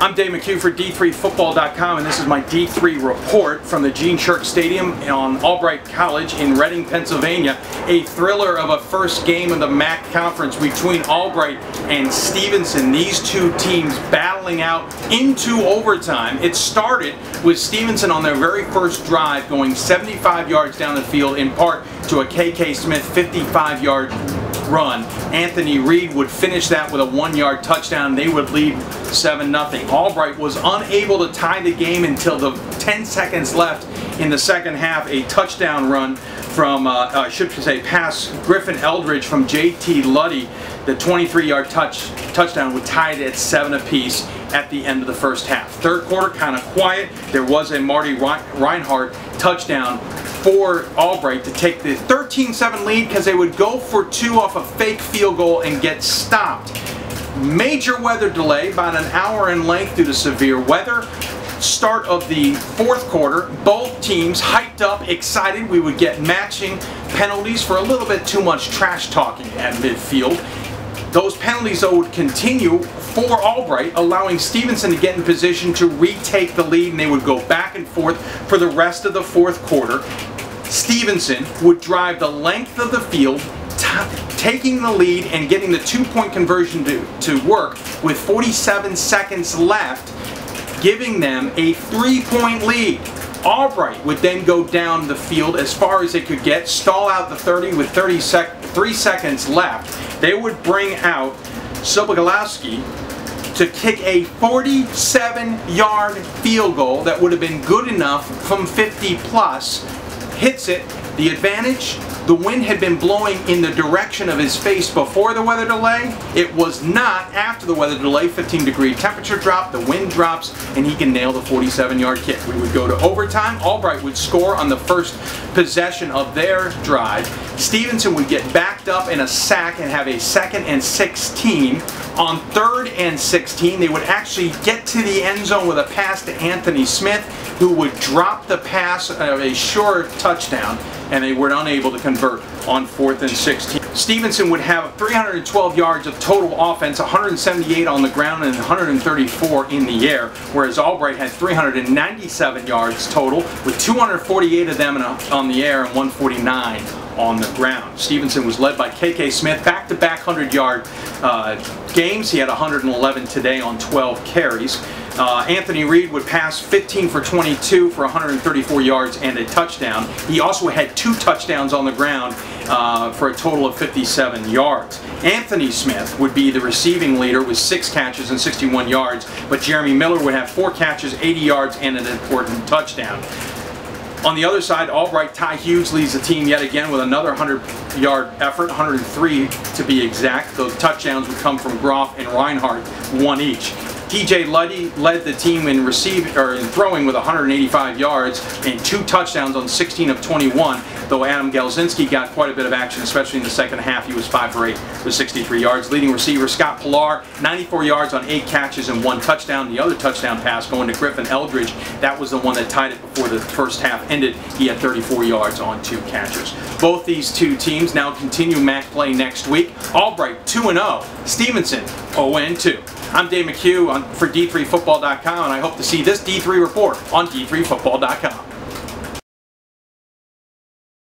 I'm Dave McHugh for D3report.com, and this is my D3 report from the Gene Shirk Stadium on Albright College in Reading, Pennsylvania. A thriller of a first game of the MAC conference between Albright and Stevenson. These two teams battling out into overtime. It started with Stevenson on their very first drive going 75 yards down the field, in part to a K.K. Smith 55-yard run. Anthony Reed would finish that with a 1-yard touchdown. They would lead 7-0. Albright was unable to tie the game until the 10 seconds left in the second half. A touchdown run from, I should say, pass Griffin Eldridge from J.T. Luddy. The 23-yard touchdown would tie it at 7 apiece at the end of the first half. Third quarter, kind of quiet. There was a Marty Reinhardt touchdown for Albright to take the 13-7 lead, because they would go for 2 off a fake field goal and get stopped. Major weather delay, about an hour in length due to severe weather. Start of the fourth quarter, both teams hyped up, excited. We would get matching penalties for a little bit too much trash talking at midfield. Those penalties, though, would continue for Albright, allowing Stevenson to get in position to retake the lead, and they would go back and forth for the rest of the fourth quarter. Stevenson would drive the length of the field, taking the lead and getting the 2-point conversion to work with 47 seconds left, giving them a 3-point lead. Albright would then go down the field as far as they could get, stall out the 30 with 3 seconds left. They would bring out Sobogalowski to kick a 47-yard field goal that would have been good enough from 50 plus. Hits it. The advantage, the wind had been blowing in the direction of his face before the weather delay. It was not after the weather delay. 15-degree temperature drop, the wind drops, and he can nail the 47-yard kick. We would go to overtime. Albright would score on the first possession of their drive. Stevenson would get backed up in a sack and have a 2nd and 16. On 3rd and 16, they would actually get to the end zone with a pass to Anthony Smith, who would drop the pass of a sure touchdown, and they were unable to convert on 4th and 16. Stevenson would have 312 yards of total offense, 178 on the ground and 134 in the air, whereas Albright had 397 yards total, with 248 of them on the air and 149 on the ground. Stevenson was led by K.K. Smith, back-to-back 100-yard games. He had 111 today on 12 carries. Anthony Reed would pass 15 for 22 for 134 yards and a touchdown. He also had 2 touchdowns on the ground for a total of 57 yards. Anthony Smith would be the receiving leader with 6 catches and 61 yards, but Jeremy Miller would have 4 catches, 80 yards, and an important touchdown. On the other side, Albright, Ty Hughes leads the team yet again with another 100-yard effort, 103 to be exact. Those touchdowns would come from Groff and Reinhardt, 1 each. TJ Luddy led the team in throwing with 185 yards and 2 touchdowns on 16 of 21, though Adam Galzinski got quite a bit of action, especially in the second half. He was 5 for 8 with 63 yards. Leading receiver Scott Pillar, 94 yards on 8 catches and 1 touchdown. The other touchdown pass going to Griffin Eldridge. That was the one that tied it before the first half ended. He had 34 yards on 2 catches. Both these two teams now continue MAC play next week. Albright 2-0, Stevenson 0-2. I'm Dave McHugh for D3report.com, and I hope to see this D3 report on D3report.com.